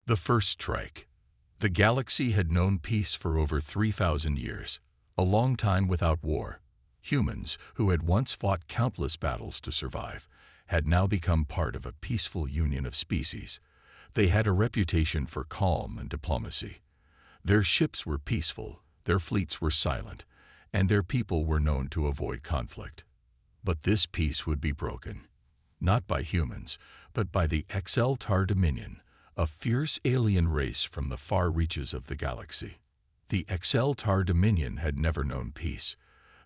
The first strike. The galaxy had known peace for over 3,000 years, a long time without war. Humans, who had once fought countless battles to survive, had now become part of a peaceful union of species. They had a reputation for calm and diplomacy. Their ships were peaceful, their fleets were silent, and their people were known to avoid conflict. But this peace would be broken, not by humans, but by the HFY Dominion, a fierce alien race from the far reaches of the galaxy. The HFY Dominion had never known peace.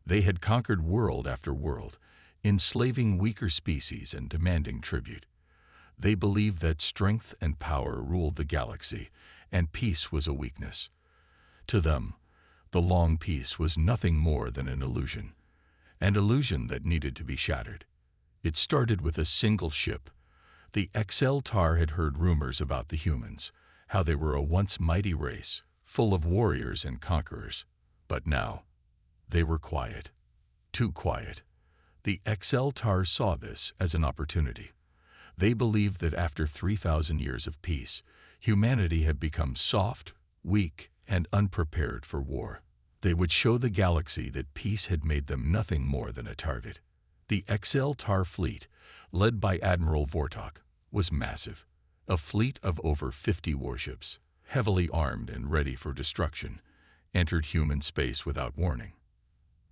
They had conquered world after world, enslaving weaker species and demanding tribute. They believed that strength and power ruled the galaxy, and peace was a weakness. To them, the long peace was nothing more than an illusion that needed to be shattered. It started with a single ship. The HFY had heard rumors about the humans, how they were a once mighty race, full of warriors and conquerors. But now, they were quiet. Too quiet. The HFY saw this as an opportunity. They believed that after 3,000 years of peace, humanity had become soft, weak, and unprepared for war. They would show the galaxy that peace had made them nothing more than a target. The HFY fleet, led by Admiral Vortok, was massive. A fleet of over 50 warships, heavily armed and ready for destruction, entered human space without warning.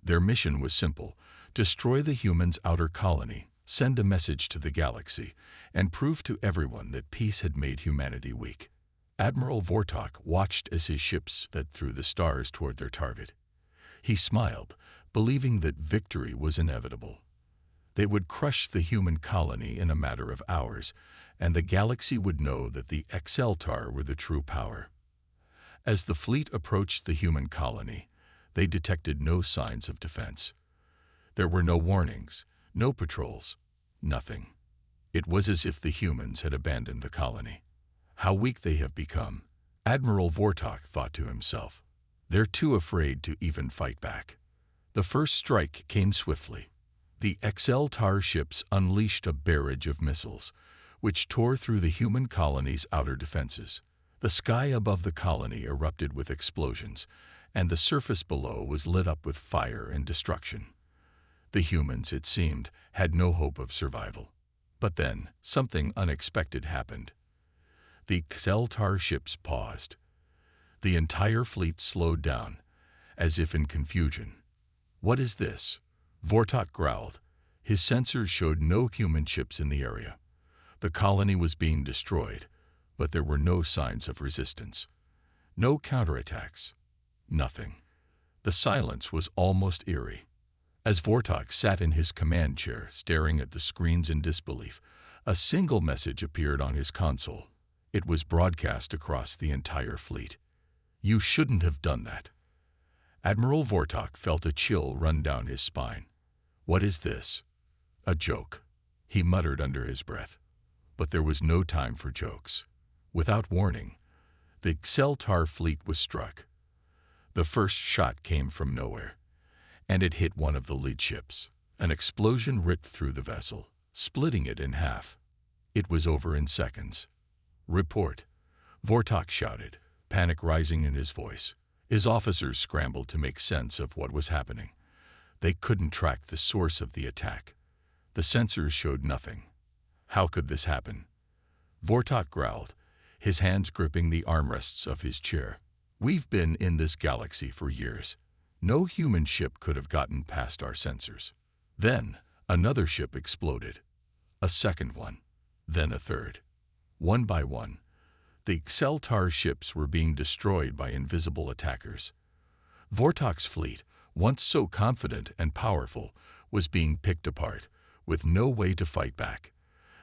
Their mission was simple: destroy the humans' outer colony, send a message to the galaxy, and prove to everyone that peace had made humanity weak. Admiral Vortok watched as his ships sped through the stars toward their target. He smiled, believing that victory was inevitable. They would crush the human colony in a matter of hours, and the galaxy would know that the HFY were the true power. As the fleet approached the human colony, they detected no signs of defense. There were no warnings, no patrols, nothing. It was as if the humans had abandoned the colony. How weak they have become, Admiral Vortok thought to himself. They're too afraid to even fight back. The first strike came swiftly. The HFY ships unleashed a barrage of missiles, which tore through the human colony's outer defenses. The sky above the colony erupted with explosions, and the surface below was lit up with fire and destruction. The humans, it seemed, had no hope of survival. But then, something unexpected happened. The HFY ships paused. The entire fleet slowed down, as if in confusion. "What is this?" Vortok growled. His sensors showed no human ships in the area. The colony was being destroyed, but there were no signs of resistance. No counterattacks. Nothing. The silence was almost eerie. As Vortok sat in his command chair, staring at the screens in disbelief, a single message appeared on his console. It was broadcast across the entire fleet. "You shouldn't have done that." Admiral Vortok felt a chill run down his spine. "What is this? A joke?" he muttered under his breath. But there was no time for jokes. Without warning, the HFY fleet was struck. The first shot came from nowhere, and it hit one of the lead ships. An explosion ripped through the vessel, splitting it in half. It was over in seconds. "Report," Vortok shouted, panic rising in his voice. His officers scrambled to make sense of what was happening. They couldn't track the source of the attack. The sensors showed nothing. How could this happen? Vortok growled, his hands gripping the armrests of his chair. "We've been in this galaxy for years. No human ship could have gotten past our sensors." Then another ship exploded. A second one. Then a third. One by one, the HFY ships were being destroyed by invisible attackers. Vortok's fleet, once so confident and powerful, was being picked apart, with no way to fight back.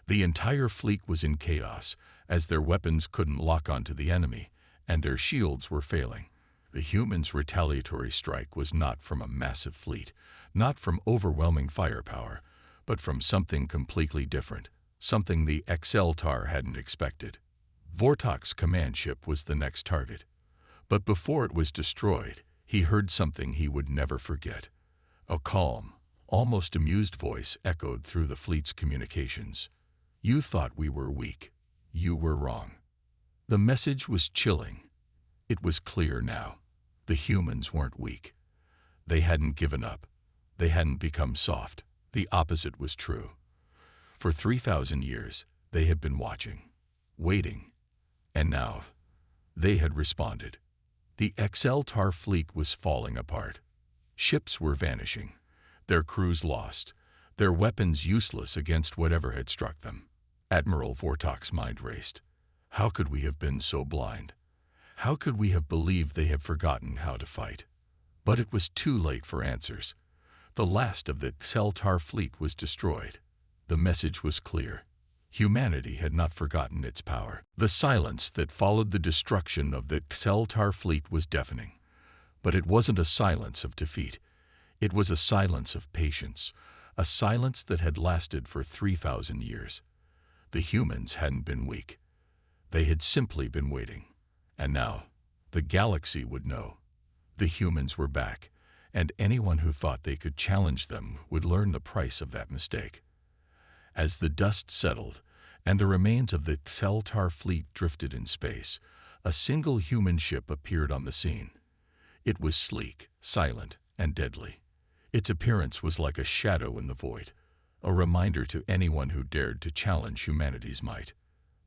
The entire fleet was in chaos, as their weapons couldn't lock onto the enemy, and their shields were failing. The humans' retaliatory strike was not from a massive fleet, not from overwhelming firepower, but from something completely different, something the HFY hadn't expected. Vortok's command ship was the next target. But before it was destroyed, he heard something he would never forget. A calm, almost amused voice echoed through the fleet's communications. "You thought we were weak. You were wrong." The message was chilling. It was clear now. The humans weren't weak. They hadn't given up. They hadn't become soft. The opposite was true. For 3,000 years, they had been watching, waiting, and now they had responded. The XL-TAR fleet was falling apart. Ships were vanishing, their crews lost, their weapons useless against whatever had struck them. Admiral Vortok's mind raced. How could we have been so blind? How could we have believed they had forgotten how to fight? But it was too late for answers. The last of the XL-TAR fleet was destroyed. The message was clear. Humanity had not forgotten its power. The silence that followed the destruction of the XL-TAR fleet was deafening. But it wasn't a silence of defeat. It was a silence of patience, a silence that had lasted for 3,000 years. The humans hadn't been weak. They had simply been waiting. And now, the galaxy would know. The humans were back, and anyone who thought they could challenge them would learn the price of that mistake. As the dust settled, and the remains of the XL-TAR fleet drifted in space, a single human ship appeared on the scene. It was sleek, silent, and deadly. Its appearance was like a shadow in the void, a reminder to anyone who dared to challenge humanity's might.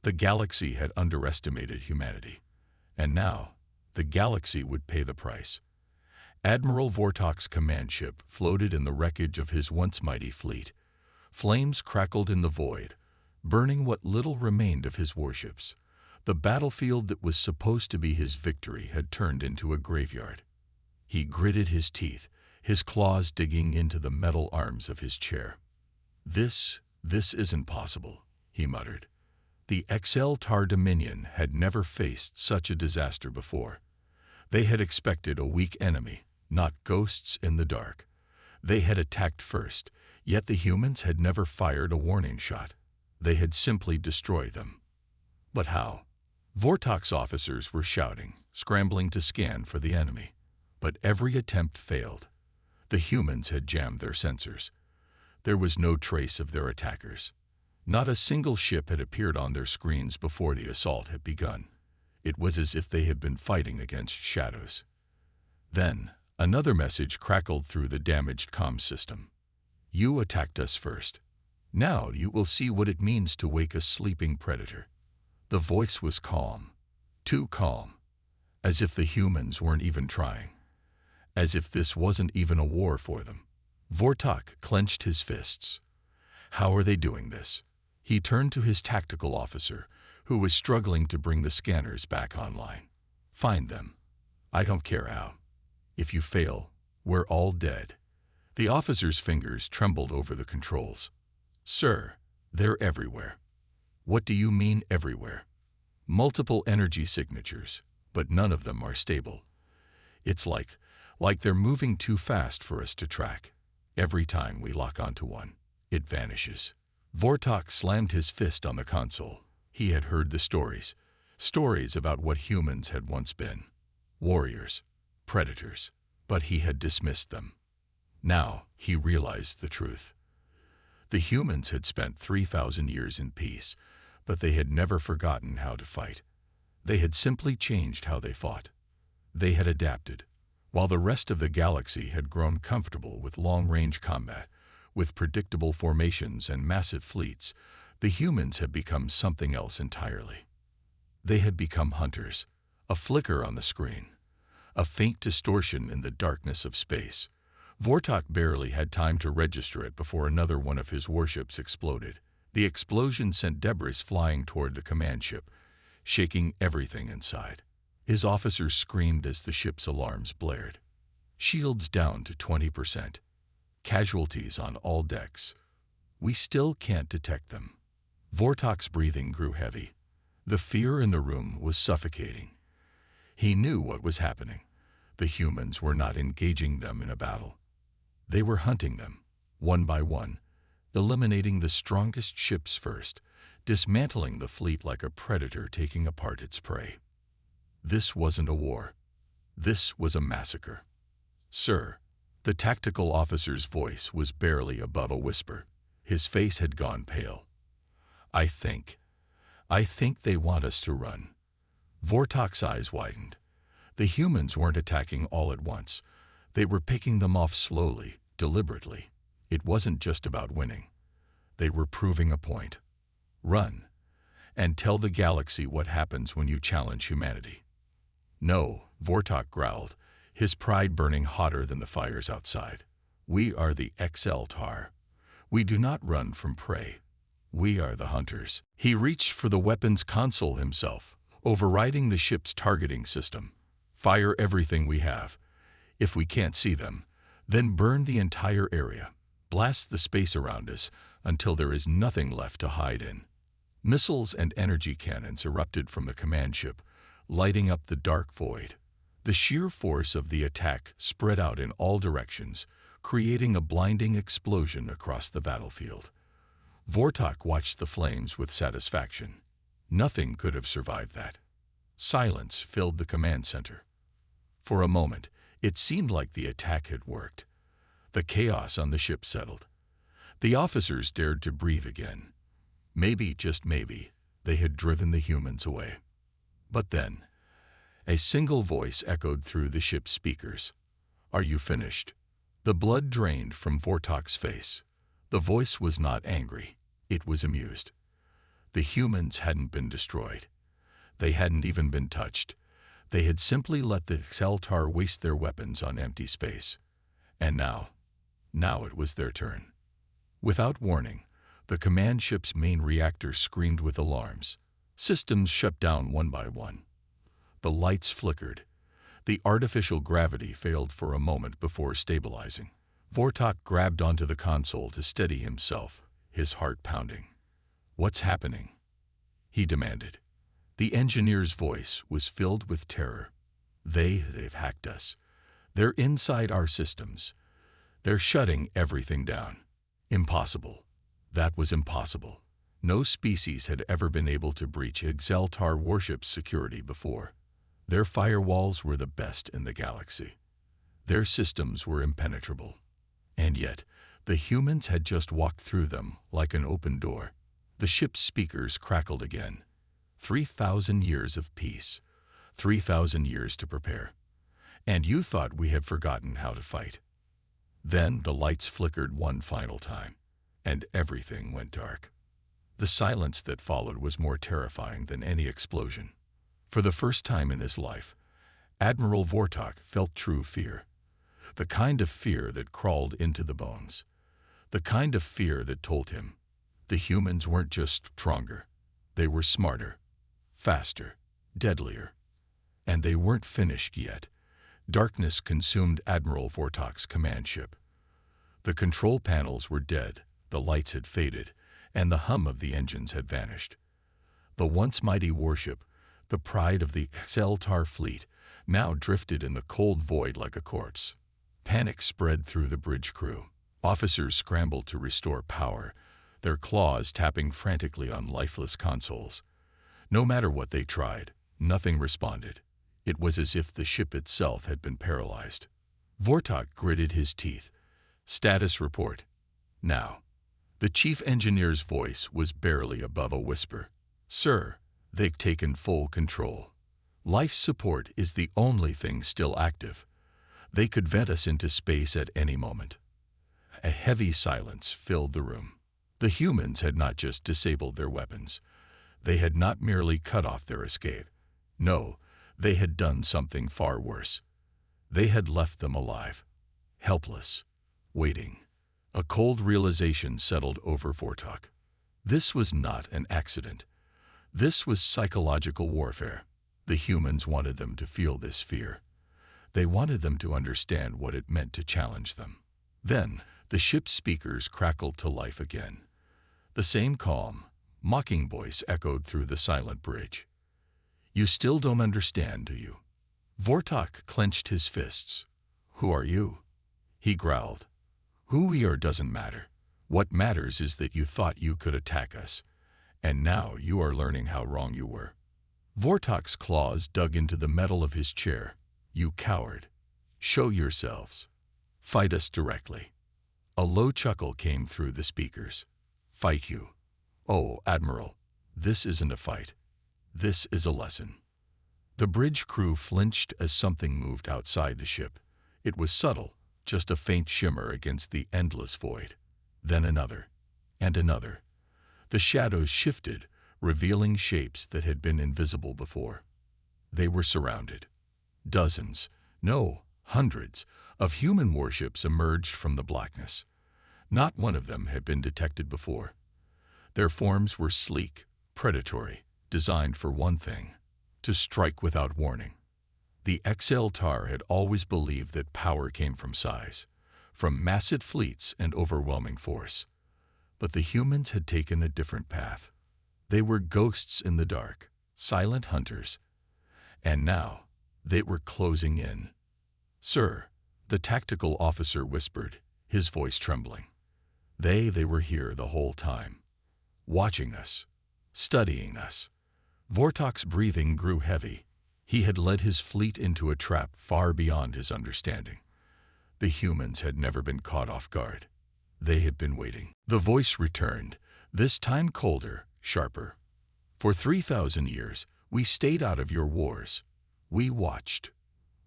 The galaxy had underestimated humanity, and now the galaxy would pay the price. Admiral Vortok's command ship floated in the wreckage of his once mighty fleet. Flames crackled in the void, burning what little remained of his warships. The battlefield that was supposed to be his victory had turned into a graveyard. He gritted his teeth, his claws digging into the metal arms of his chair. This isn't possible," he muttered. The XL-TAR Dominion had never faced such a disaster before. They had expected a weak enemy, not ghosts in the dark. They had attacked first, yet the humans had never fired a warning shot. They had simply destroyed them. But how? Vortok's officers were shouting, scrambling to scan for the enemy. But every attempt failed. The humans had jammed their sensors. There was no trace of their attackers. Not a single ship had appeared on their screens before the assault had begun. It was as if they had been fighting against shadows. Then, another message crackled through the damaged comm system. "You attacked us first. Now you will see what it means to wake a sleeping predator." The voice was calm, too calm, as if the humans weren't even trying, as if this wasn't even a war for them. Vortok clenched his fists. How are they doing this? He turned to his tactical officer, who was struggling to bring the scanners back online. "Find them. I don't care how. If you fail, we're all dead." The officer's fingers trembled over the controls. "Sir, they're everywhere." "What do you mean everywhere?" "Multiple energy signatures, but none of them are stable. It's like they're moving too fast for us to track. Every time we lock onto one, it vanishes." Vortok slammed his fist on the console. He had heard the stories about what humans had once been. Warriors, predators, but he had dismissed them. Now he realized the truth. The humans had spent 3,000 years in peace, but they had never forgotten how to fight. They had simply changed how they fought. They had adapted, while the rest of the galaxy had grown comfortable with long-range combat. With predictable formations and massive fleets, the humans had become something else entirely. They had become hunters, a flicker on the screen, a faint distortion in the darkness of space. Vortok barely had time to register it before another one of his warships exploded. The explosion sent debris flying toward the command ship, shaking everything inside. His officers screamed as the ship's alarms blared. "Shields down to 20%. Casualties on all decks. We still can't detect them." Vortok's breathing grew heavy. The fear in the room was suffocating. He knew what was happening. The humans were not engaging them in a battle. They were hunting them, one by one, eliminating the strongest ships first, dismantling the fleet like a predator taking apart its prey. This wasn't a war. This was a massacre. "Sir," the tactical officer's voice was barely above a whisper. His face had gone pale. I think they want us to run. Vortak's eyes widened. The humans weren't attacking all at once. They were picking them off slowly, deliberately. It wasn't just about winning. They were proving a point. Run, and tell the galaxy what happens when you challenge humanity. No, Vortak growled, his pride burning hotter than the fires outside. We are the HFYStories. We do not run from prey. We are the hunters. He reached for the weapons console himself, overriding the ship's targeting system. Fire everything we have. If we can't see them, then burn the entire area. Blast the space around us until there is nothing left to hide in. Missiles and energy cannons erupted from the command ship, lighting up the dark void. The sheer force of the attack spread out in all directions, creating a blinding explosion across the battlefield. Vortak watched the flames with satisfaction. Nothing could have survived that. Silence filled the command center. For a moment, it seemed like the attack had worked. The chaos on the ship settled. The officers dared to breathe again. Maybe, just maybe, they had driven the humans away. But then, a single voice echoed through the ship's speakers. Are you finished? The blood drained from Vortak's face. The voice was not angry. It was amused. The humans hadn't been destroyed. They hadn't even been touched. They had simply let the HFYStories waste their weapons on empty space. And now it was their turn. Without warning, the command ship's main reactor screamed with alarms. Systems shut down one by one. The lights flickered. The artificial gravity failed for a moment before stabilizing. Vortak grabbed onto the console to steady himself, his heart pounding. What's happening? He demanded. The engineer's voice was filled with terror. They've hacked us. They're inside our systems. They're shutting everything down. Impossible. That was impossible. No species had ever been able to breach HFYStories warship's security before. Their firewalls were the best in the galaxy. Their systems were impenetrable. And yet, the humans had just walked through them like an open door. The ship's speakers crackled again. 3,000 years of peace. 3,000 years to prepare. And you thought we had forgotten how to fight. Then the lights flickered one final time, and everything went dark. The silence that followed was more terrifying than any explosion. For the first time in his life, Admiral Vortak felt true fear. The kind of fear that crawled into the bones. The kind of fear that told him the humans weren't just stronger. They were smarter, faster, deadlier. And they weren't finished yet. Darkness consumed Admiral Vortak's command ship. The control panels were dead, the lights had faded, and the hum of the engines had vanished. The once mighty warship, the pride of the HFYStories fleet, now drifted in the cold void like a corpse. Panic spread through the bridge crew. Officers scrambled to restore power, their claws tapping frantically on lifeless consoles. No matter what they tried, nothing responded. It was as if the ship itself had been paralyzed. Vortak gritted his teeth. Status report. Now. The chief engineer's voice was barely above a whisper. Sir, they've taken full control. Life support is the only thing still active. They could vent us into space at any moment. A heavy silence filled the room. The humans had not just disabled their weapons. They had not merely cut off their escape. No, they had done something far worse. They had left them alive, helpless, waiting. A cold realization settled over Vortak. This was not an accident. This was psychological warfare. The humans wanted them to feel this fear. They wanted them to understand what it meant to challenge them. Then, the ship's speakers crackled to life again. The same calm, mocking voice echoed through the silent bridge. You still don't understand, do you? Vortak clenched his fists. Who are you? He growled. Who we are doesn't matter. What matters is that you thought you could attack us, and now you are learning how wrong you were. Vortak's claws dug into the metal of his chair. You coward. Show yourselves. Fight us directly. A low chuckle came through the speakers. Fight you. Oh, Admiral, this isn't a fight. This is a lesson. The bridge crew flinched as something moved outside the ship. It was subtle, just a faint shimmer against the endless void. Then another, and another. The shadows shifted, revealing shapes that had been invisible before. They were surrounded. Dozens, no, hundreds, of human warships emerged from the blackness. Not one of them had been detected before. Their forms were sleek, predatory, designed for one thing: to strike without warning. The XLTAR had always believed that power came from size, from massive fleets and overwhelming force. But the humans had taken a different path. They were ghosts in the dark, silent hunters. And now, they were closing in. "Sir," the tactical officer whispered, his voice trembling. They were here the whole time, watching us, studying us. Vortak's breathing grew heavy. He had led his fleet into a trap far beyond his understanding. The humans had never been caught off guard. They had been waiting. The voice returned, this time colder, sharper. "For 3,000 years, we stayed out of your wars. We watched.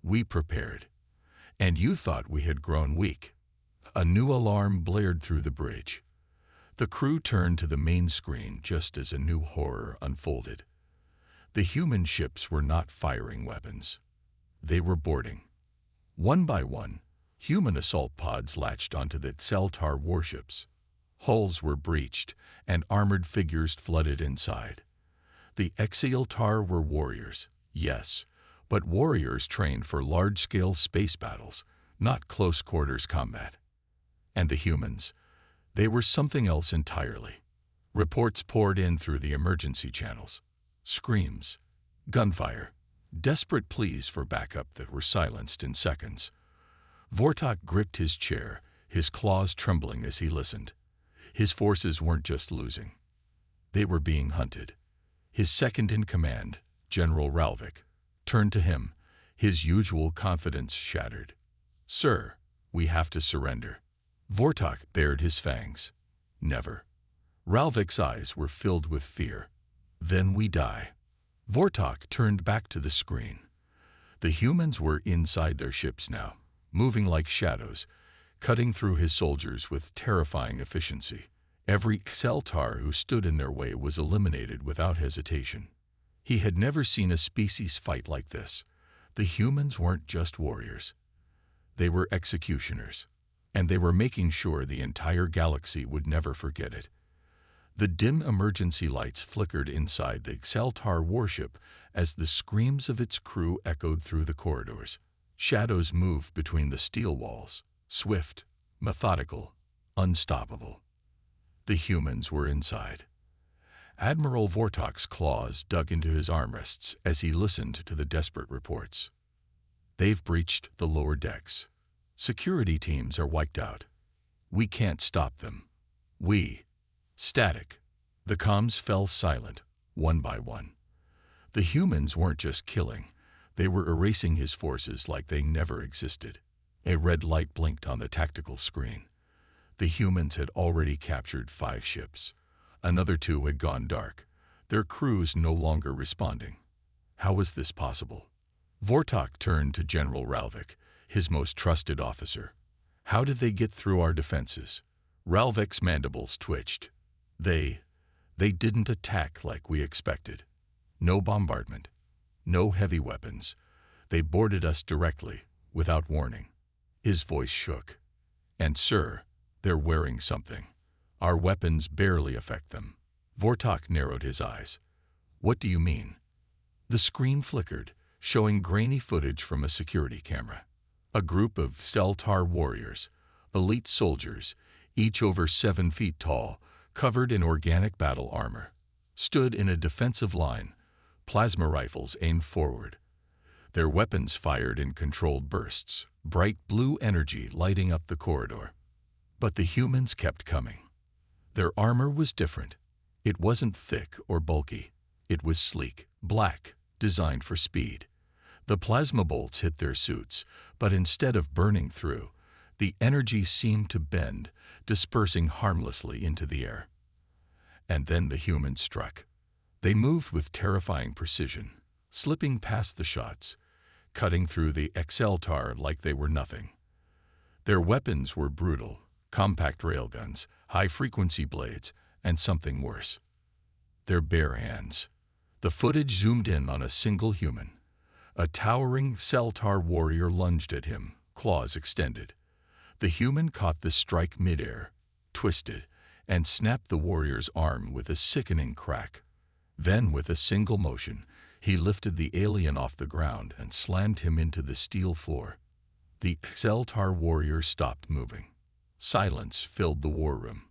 We prepared. And you thought we had grown weak." A new alarm blared through the bridge. The crew turned to the main screen just as a new horror unfolded. The human ships were not firing weapons. They were boarding. One by one, human assault pods latched onto the XLTAR warships. Hulls were breached, and armored figures flooded inside. The XLTAR were warriors, yes, but warriors trained for large-scale space battles, not close-quarters combat. And the humans, they were something else entirely. Reports poured in through the emergency channels. Screams, gunfire, desperate pleas for backup that were silenced in seconds. Vortak gripped his chair, his claws trembling as he listened. His forces weren't just losing. They were being hunted. His second-in-command, General Ralvik, turned to him, his usual confidence shattered. "Sir, we have to surrender." Vortak bared his fangs. "Never." Ralvik's eyes were filled with fear. "Then we die." Vortak turned back to the screen. The humans were inside their ships now, moving like shadows, cutting through his soldiers with terrifying efficiency. Every XLTAR who stood in their way was eliminated without hesitation. He had never seen a species fight like this. The humans weren't just warriors. They were executioners, and they were making sure the entire galaxy would never forget it. The dim emergency lights flickered inside the XLTAR warship as the screams of its crew echoed through the corridors. Shadows moved between the steel walls, swift, methodical, unstoppable. The humans were inside. Admiral Vortak's claws dug into his armrests as he listened to the desperate reports. "They've breached the lower decks. Security teams are wiped out. We can't stop them. Static." The comms fell silent, one by one. The humans weren't just killing. They were erasing his forces like they never existed. A red light blinked on the tactical screen. The humans had already captured 5 ships. Another 2 had gone dark, their crews no longer responding. How was this possible? Vortak turned to General Ralvik, his most trusted officer. "How did they get through our defenses?" Ralvik's mandibles twitched. They didn't attack like we expected. No bombardment, no heavy weapons. They boarded us directly, without warning. His voice shook. "And sir, they're wearing something. Our weapons barely affect them." Vortak narrowed his eyes. "What do you mean?" The screen flickered, showing grainy footage from a security camera. A group of XLTAR warriors, elite soldiers, each over 7 feet tall, covered in organic battle armor, stood in a defensive line, plasma rifles aimed forward. Their weapons fired in controlled bursts, bright blue energy lighting up the corridor. But the humans kept coming. Their armor was different. It wasn't thick or bulky. It was sleek, black, designed for speed. The plasma bolts hit their suits, but instead of burning through, the energy seemed to bend, dispersing harmlessly into the air. And then the humans struck. They moved with terrifying precision, slipping past the shots, cutting through the XLTAR like they were nothing. Their weapons were brutal, compact railguns, high-frequency blades, and something worse. Their bare hands. The footage zoomed in on a single human. A towering XLTAR warrior lunged at him, claws extended. The human caught the strike midair, twisted, and snapped the warrior's arm with a sickening crack. Then, with a single motion, he lifted the alien off the ground and slammed him into the steel floor. The XLTAR warrior stopped moving. Silence filled the war room.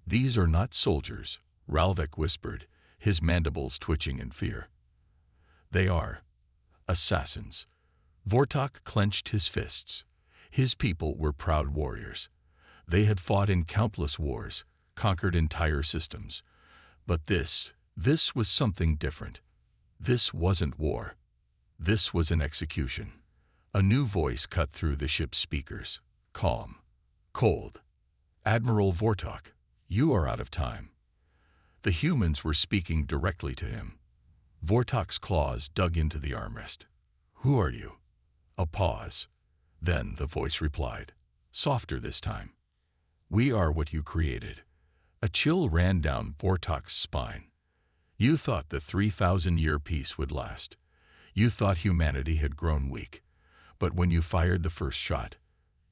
"These are not soldiers," Ralvik whispered, his mandibles twitching in fear. "They are assassins." Vortok clenched his fists. His people were proud warriors. They had fought in countless wars, conquered entire systems. But this was something different. This wasn't war. This was an execution. A new voice cut through the ship's speakers. Calm. Cold. "Admiral Vortok, you are out of time." The humans were speaking directly to him. Vortok's claws dug into the armrest. "Who are you?" A pause. Then the voice replied, softer this time. "We are what you created." A chill ran down Vortok's spine. "You thought the 3,000-year peace would last. You thought humanity had grown weak. But when you fired the first shot,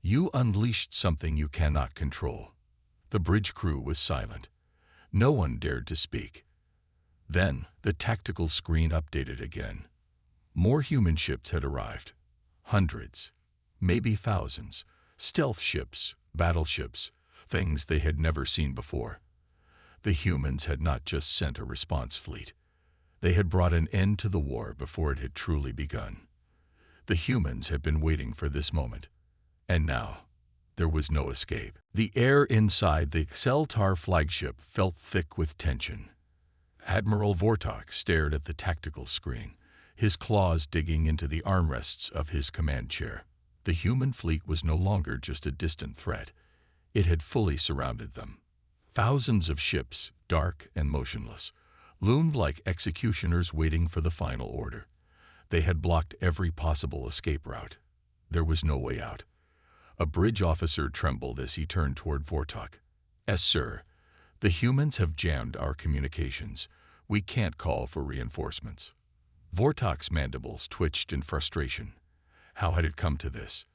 you unleashed something you cannot control." The bridge crew was silent. No one dared to speak. Then the tactical screen updated again. More human ships had arrived. Hundreds, maybe thousands. Stealth ships, battleships, things they had never seen before. The humans had not just sent a response fleet. They had brought an end to the war before it had truly begun. The humans had been waiting for this moment. And now, there was no escape. The air inside the XLTAR flagship felt thick with tension. Admiral Vortok stared at the tactical screen, his claws digging into the armrests of his command chair. The human fleet was no longer just a distant threat. It had fully surrounded them. Thousands of ships, dark and motionless, loomed like executioners waiting for the final order. They had blocked every possible escape route. There was no way out. A bridge officer trembled as he turned toward Vortok. "Yes, sir. The humans have jammed our communications. We can't call for reinforcements." Vortok's mandibles twitched in frustration. How had it come to this?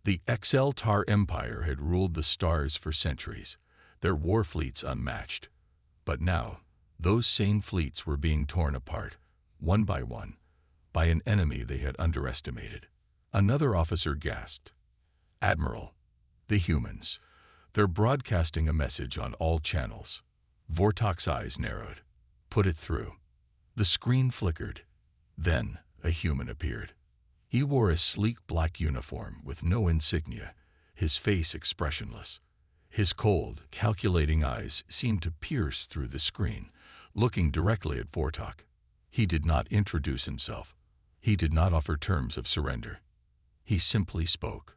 The XLTAR Empire had ruled the stars for centuries, their war fleets unmatched. But now, those same fleets were being torn apart, one, by an enemy they had underestimated. Another officer gasped. "Admiral, the humans. They're broadcasting a message on all channels." Vortok's eyes narrowed. "Put it through." The screen flickered. Then a human appeared. He wore a sleek black uniform with no insignia, his face expressionless. His cold, calculating eyes seemed to pierce through the screen, looking directly at Vortok. He did not introduce himself. He did not offer terms of surrender. He simply spoke.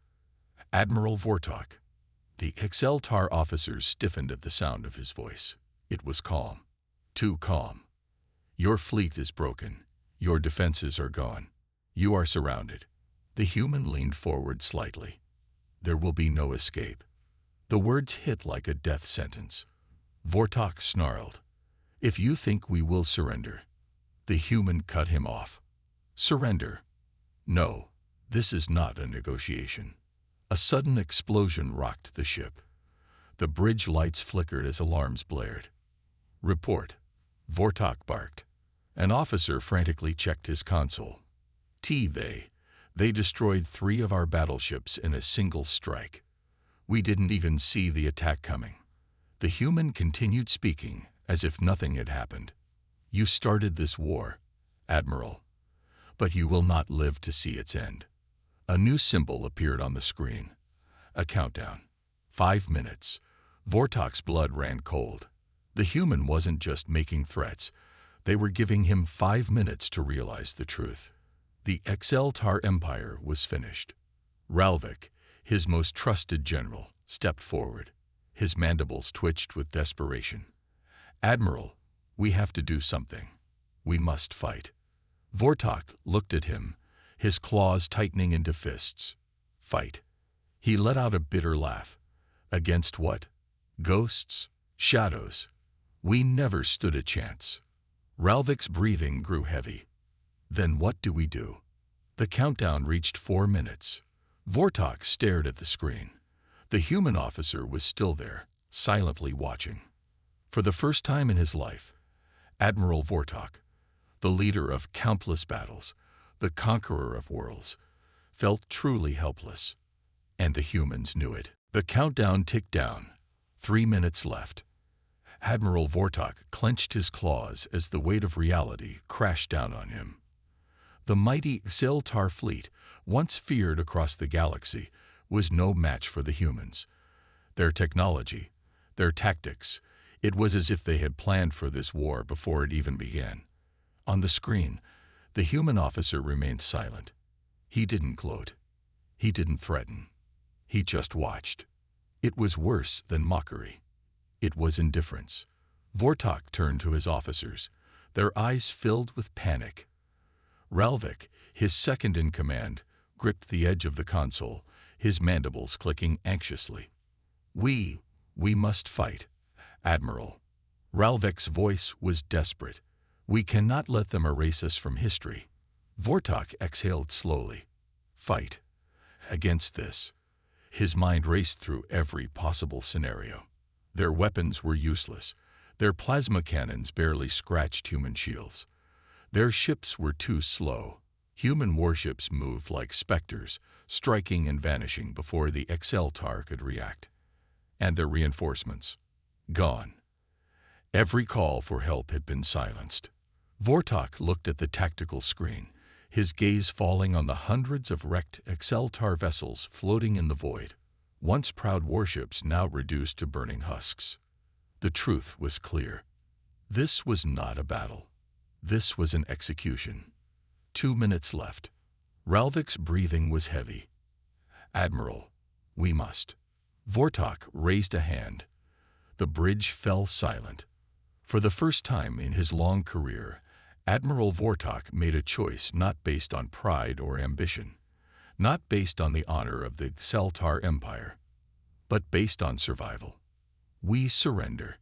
"Admiral Vortok." The XLTAR officers stiffened at the sound of his voice. It was calm. Too calm. "Your fleet is broken. Your defenses are gone. You are surrounded." The human leaned forward slightly. "There will be no escape." The words hit like a death sentence. Vortok snarled. "If you think we will surrender." The human cut him off. "Surrender? No, this is not a negotiation." A sudden explosion rocked the ship. The bridge lights flickered as alarms blared. "Report," Vortok barked. An officer frantically checked his console. They destroyed 3 of our battleships in a single strike. We didn't even see the attack coming." The human continued speaking as if nothing had happened. "You started this war, Admiral, but you will not live to see its end." A new symbol appeared on the screen. A countdown. 5 minutes. Vortok's blood ran cold. The human wasn't just making threats. They were giving him 5 minutes to realize the truth. The XLTAR Empire was finished. Ralvik, his most trusted general, stepped forward. His mandibles twitched with desperation. "Admiral, we have to do something. We must fight." Vortok looked at him, his claws tightening into fists. Fight. He let out a bitter laugh. Against what? Ghosts? Shadows? We never stood a chance. Ralvik's breathing grew heavy. Then what do we do? The countdown reached 4 minutes. Vortok stared at the screen. The human officer was still there, silently watching. For the first time in his life, Admiral Vortok, the leader of countless battles, the conqueror of worlds, felt truly helpless. And the humans knew it. The countdown ticked down. 3 minutes left. Admiral Vortok clenched his claws as the weight of reality crashed down on him. The mighty HFY fleet, once feared across the galaxy, was no match for the humans. Their technology, their tactics, it was as if they had planned for this war before it even began. On the screen, the human officer remained silent. He didn't gloat. He didn't threaten. He just watched. It was worse than mockery. It was indifference. Vortok turned to his officers, their eyes filled with panic. Ralvik, his second in command, gripped the edge of the console, his mandibles clicking anxiously. We must fight, Admiral. Ralvik's voice was desperate. We cannot let them erase us from history. Vortok exhaled slowly. Fight. Against this. His mind raced through every possible scenario. Their weapons were useless. Their plasma cannons barely scratched human shields. Their ships were too slow. Human warships moved like specters, striking and vanishing before the HFY could react. And their reinforcements? Gone. Every call for help had been silenced. Vortok looked at the tactical screen, his gaze falling on the hundreds of wrecked HFY vessels floating in the void, once proud warships now reduced to burning husks. The truth was clear. This was not a battle. This was an execution. 2 minutes left. Ralvik's breathing was heavy. Admiral, we must. Vortok raised a hand. The bridge fell silent. For the first time in his long career, Admiral Vortok made a choice not based on pride or ambition, not based on the honor of the HFY Empire, but based on survival. We surrender.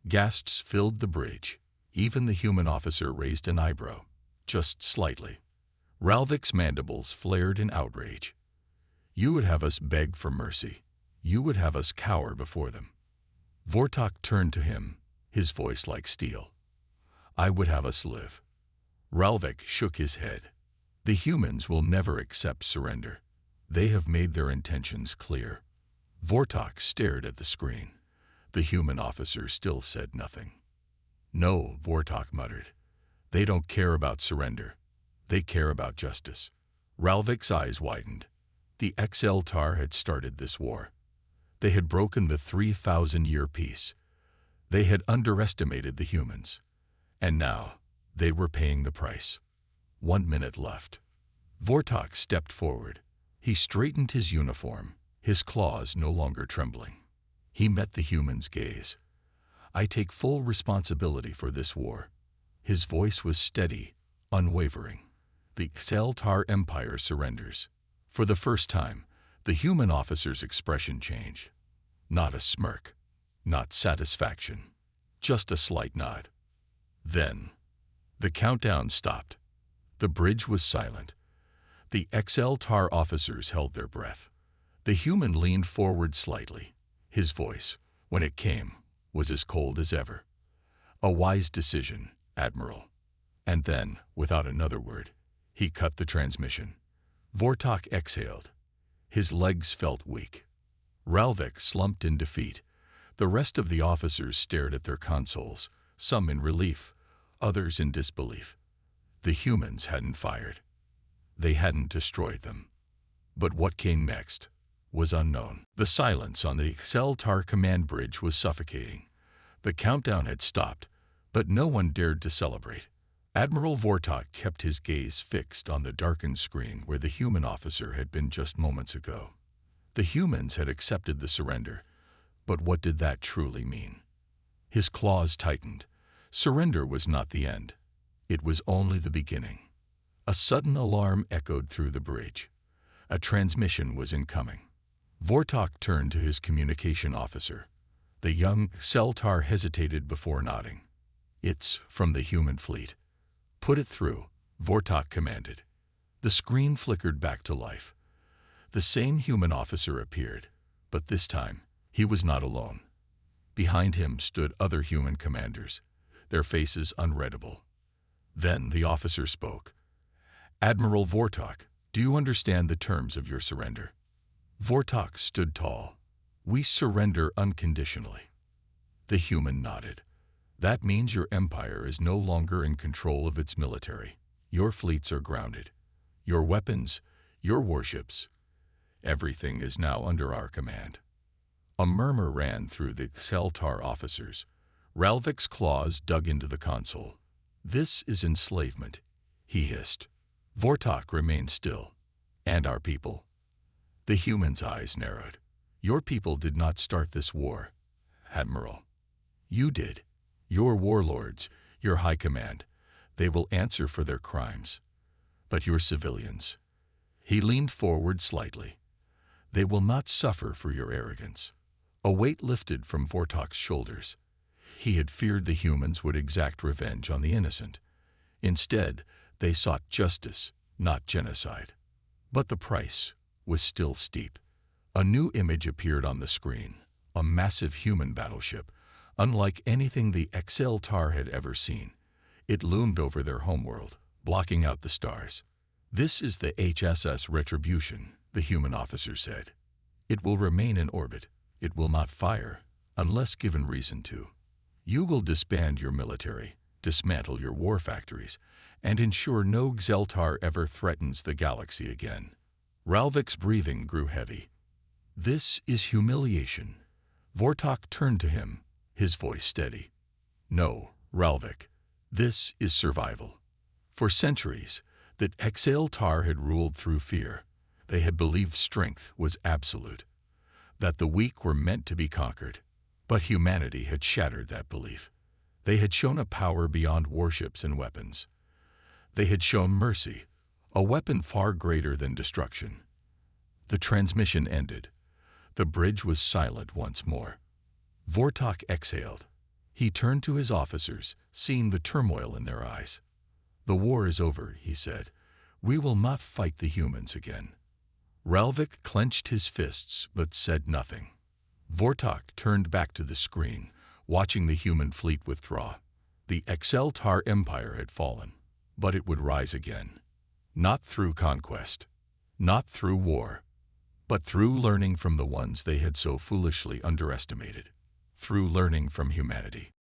Gasps filled the bridge. Even the human officer raised an eyebrow, just slightly. Ralvik's mandibles flared in outrage. You would have us beg for mercy. You would have us cower before them. Vortok turned to him, his voice like steel. I would have us live. Ralvik shook his head. The humans will never accept surrender. They have made their intentions clear. Vortok stared at the screen. The human officer still said nothing. No, Vortok muttered. They don't care about surrender. They care about justice. Ralvik's eyes widened. The HFY had started this war. They had broken the 3,000-year peace. They had underestimated the humans. And now, they were paying the price. 1 minute left. Vortok stepped forward. He straightened his uniform, his claws no longer trembling. He met the human's gaze. I take full responsibility for this war. His voice was steady, unwavering. The HFY Empire surrenders. For the first time, the human officer's expression changed. Not a smirk, not satisfaction, just a slight nod. Then, the countdown stopped. The bridge was silent. The HFY officers held their breath. The human leaned forward slightly. His voice, when it came, was as cold as ever. A wise decision, Admiral. And then, without another word, he cut the transmission. Vortok exhaled. His legs felt weak. Ralvik slumped in defeat. The rest of the officers stared at their consoles, some in relief, others in disbelief. The humans hadn't fired. They hadn't destroyed them. But what came next was unknown. The silence on the HFY command bridge was suffocating. The countdown had stopped, but no one dared to celebrate. Admiral Vortok kept his gaze fixed on the darkened screen where the human officer had been just moments ago. The humans had accepted the surrender, but what did that truly mean? His claws tightened. Surrender was not the end. It was only the beginning. A sudden alarm echoed through the bridge. A transmission was incoming. Vortok turned to his communication officer. The young Xeltar hesitated before nodding. "It's from the human fleet." "Put it through," Vortok commanded. The screen flickered back to life. The same human officer appeared, but this time he was not alone. Behind him stood other human commanders, their faces unreadable. Then the officer spoke. "Admiral Vortok, do you understand the terms of your surrender?" Vortok stood tall. "We surrender unconditionally." The human nodded. "That means your empire is no longer in control of its military. Your fleets are grounded. Your weapons, your warships, everything is now under our command." A murmur ran through the Xeltar officers. Ralvik's claws dug into the console. "This is enslavement," he hissed. Vortok remained still. "And our people?" The human's eyes narrowed. "Your people did not start this war, Admiral. You did. Your warlords, your high command, they will answer for their crimes. But your civilians," he leaned forward slightly, "they will not suffer for your arrogance." A weight lifted from Vortok's shoulders. He had feared the humans would exact revenge on the innocent. Instead, they sought justice, not genocide. But the price was still steep. A new image appeared on the screen, a massive human battleship, unlike anything the Xeltar had ever seen. It loomed over their homeworld, blocking out the stars. "This is the HSS Retribution," the human officer said. "It will remain in orbit. It will not fire, unless given reason to. You will disband your military, dismantle your war factories, and ensure no Xeltar ever threatens the galaxy again." Ralvik's breathing grew heavy. "This is humiliation." Vortok turned to him, his voice steady. "No, Ralvik, this is survival." For centuries, the Xeltar had ruled through fear. They had believed strength was absolute, that the weak were meant to be conquered. But humanity had shattered that belief. They had shown a power beyond warships and weapons. They had shown mercy, a weapon far greater than destruction. The transmission ended. The bridge was silent once more. Vortok exhaled. He turned to his officers, seeing the turmoil in their eyes. "The war is over," he said. "We will not fight the humans again." Ralvik clenched his fists but said nothing. Vortok turned back to the screen, watching the human fleet withdraw. The Xeltar Empire had fallen, but it would rise again. Not through conquest, not through war, but through learning from the ones they had so foolishly underestimated, through learning from humanity.